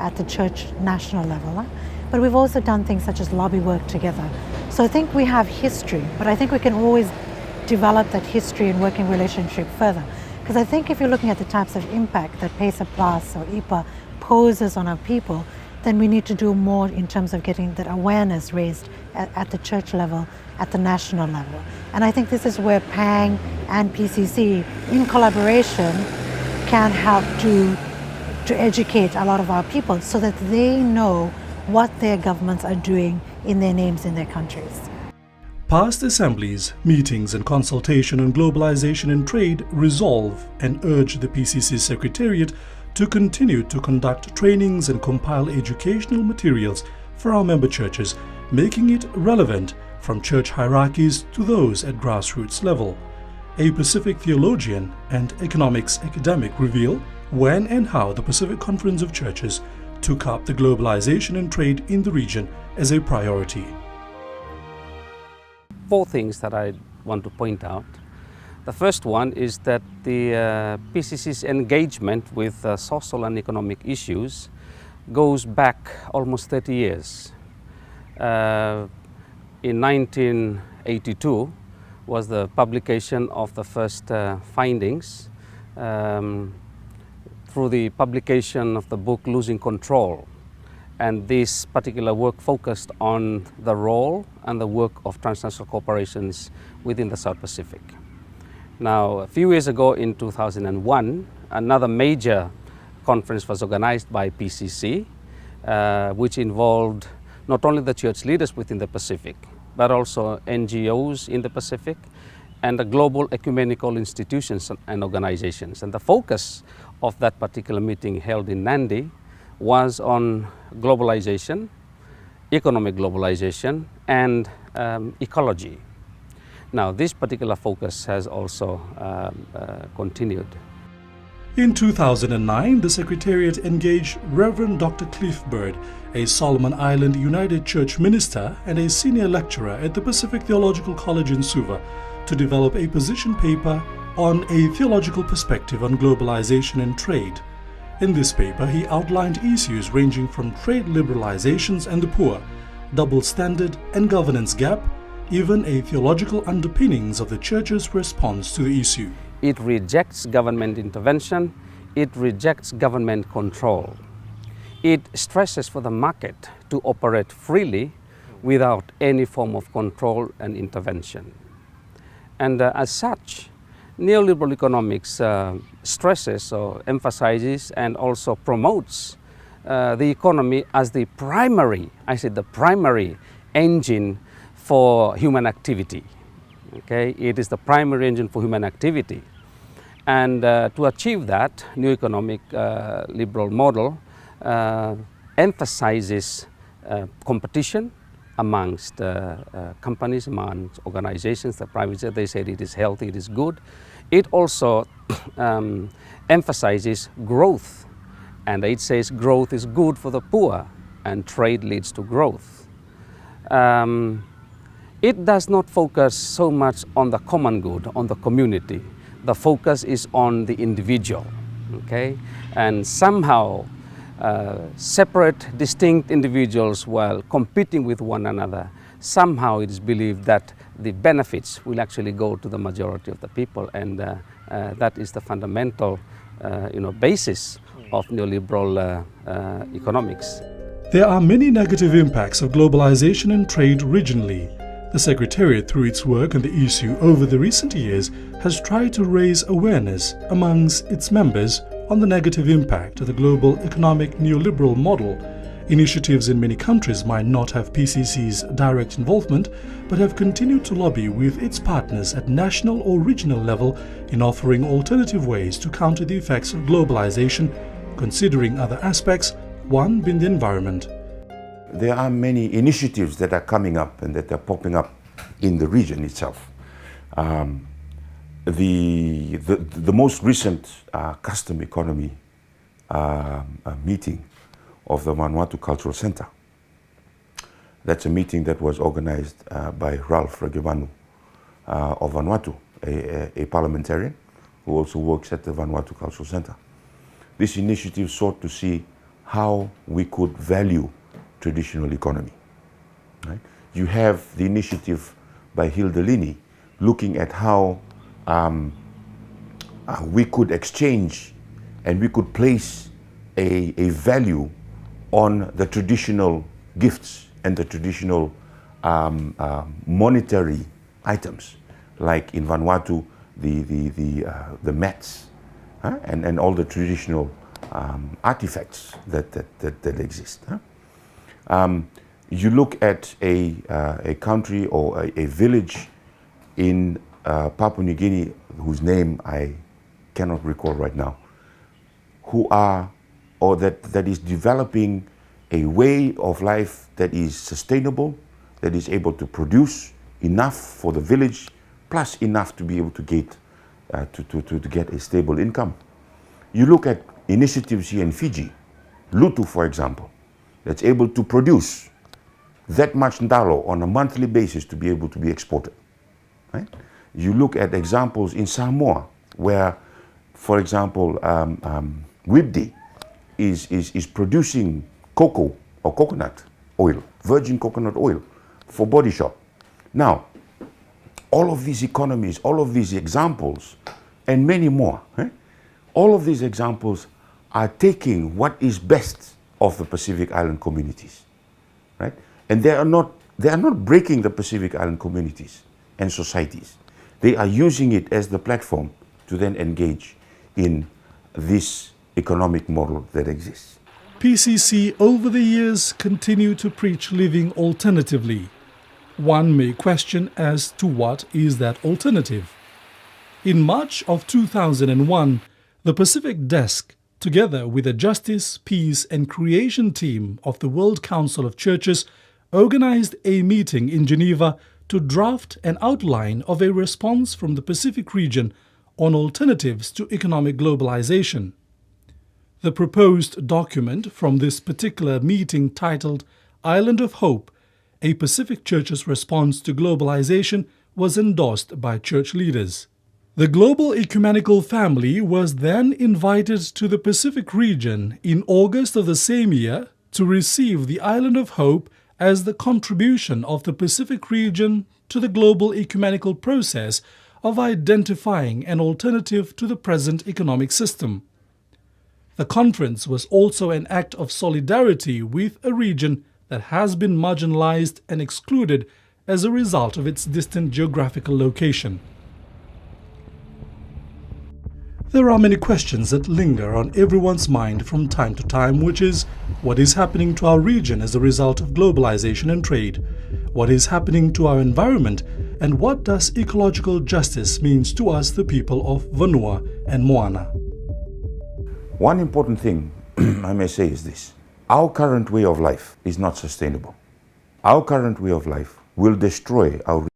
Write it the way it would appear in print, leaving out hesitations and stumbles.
at the church national level. But we've also done things such as lobby work together. So I think we have history, but I think we can always develop that history and working relationship further. Because I think if you're looking at the types of impact that PESA Plus or IPA poses on our people, then we need to do more in terms of getting that awareness raised at the church level, at the national level. And I think this is where PANG and PCC, in collaboration, can help to educate a lot of our people so that they know what their governments are doing in their names in their countries. Past assemblies, meetings and consultation on globalization and trade resolve and urge the PCC Secretariat to continue to conduct trainings and compile educational materials for our member churches, making it relevant from church hierarchies to those at grassroots level. A Pacific theologian and economics academic reveal when and how the Pacific Conference of Churches took up the globalization and trade in the region as a priority. 4 things that I want to point out. The first one is that the PCC's engagement with social and economic issues goes back almost 30 years. In 1982 was the publication of the first findings through the publication of the book Losing Control. And this particular work focused on the role and the work of transnational corporations within the South Pacific. Now, a few years ago in 2001, another major conference was organized by PCC, which involved not only the church leaders within the Pacific, but also NGOs in the Pacific and the global ecumenical institutions and organizations. And the focus of that particular meeting held in Nandi was on globalization, economic globalization, and ecology. Now, this particular focus has also continued. In 2009, the Secretariat engaged Reverend Dr. Cliff Bird, a Solomon Island United Church minister and a senior lecturer at the Pacific Theological College in Suva, to develop a position paper on a theological perspective on globalization and trade. In this paper, he outlined issues ranging from trade liberalizations and the poor, double standard and governance gap, even a theological underpinnings of the Church's response to the issue. It rejects government intervention, it rejects government control. It stresses for the market to operate freely without any form of control and intervention. And as such, neoliberal economics stresses or emphasizes and also promotes the economy as the primary, the primary engine for human activity. Okay? It is the primary engine for human activity. And to achieve that, new economic liberal model emphasizes competition amongst companies, amongst organizations, the private sector. They said it is healthy, it is good. It also emphasizes growth, and it says growth is good for the poor and trade leads to growth. It does not focus so much on the common good, on the community. The focus is on the individual, okay? And somehow separate, distinct individuals while competing with one another, somehow it is believed that the benefits will actually go to the majority of the people, and that is the fundamental basis of neoliberal economics. There are many negative impacts of globalization and trade regionally. The Secretariat, through its work on the issue over the recent years, has tried to raise awareness amongst its members on the negative impact of the global economic neoliberal model. Initiatives in many countries might not have PCC's direct involvement, but have continued to lobby with its partners at national or regional level in offering alternative ways to counter the effects of globalization, considering other aspects, one being the environment. There are many initiatives that are coming up and that are popping up in the region itself. The most recent custom economy meeting of the Vanuatu Cultural Center. That's a meeting that was organized by Ralph Regevanu of Vanuatu, a parliamentarian who also works at the Vanuatu Cultural Center. This initiative sought to see how we could value traditional economy. Right? You have the initiative by Hilda Lini looking at how we could exchange and we could place a value on the traditional gifts and the traditional monetary items, like in Vanuatu, the mats, and all the traditional artifacts that exist. You look at a country or a village in Papua New Guinea, whose name I cannot recall right now, that is developing a way of life that is sustainable, that is able to produce enough for the village, plus enough to be able to get a stable income. You look at initiatives here in Fiji, Lutu, for example, that's able to produce that much ndalo on a monthly basis to be able to be exported. Right? You look at examples in Samoa, where, for example, Wibdi is producing cocoa or coconut oil, virgin coconut oil, for Body Shop. Now, all of these economies, all of these examples, and many more, all of these examples are taking what is best of the Pacific Island communities, right? And they are not breaking the Pacific Island communities and societies. They are using it as the platform to then engage in this economic model that exists. PCC over the years continue to preach living alternatively. One may question as to what is that alternative. In March of 2001, the Pacific Desk, together with the Justice, Peace and Creation team of the World Council of Churches, organized a meeting in Geneva to draft an outline of a response from the Pacific region on alternatives to economic globalization. The proposed document from this particular meeting, titled Island of Hope, a Pacific Church's Response to Globalization, was endorsed by church leaders. The global ecumenical family was then invited to the Pacific region in August of the same year to receive the Island of Hope as the contribution of the Pacific region to the global ecumenical process of identifying an alternative to the present economic system. The conference was also an act of solidarity with a region that has been marginalized and excluded as a result of its distant geographical location. There are many questions that linger on everyone's mind from time to time, which is, what is happening to our region as a result of globalization and trade? What is happening to our environment? And what does ecological justice mean to us, the people of Vanua and Moana? One important thing I may say is this: our current way of life is not sustainable. Our current way of life will destroy our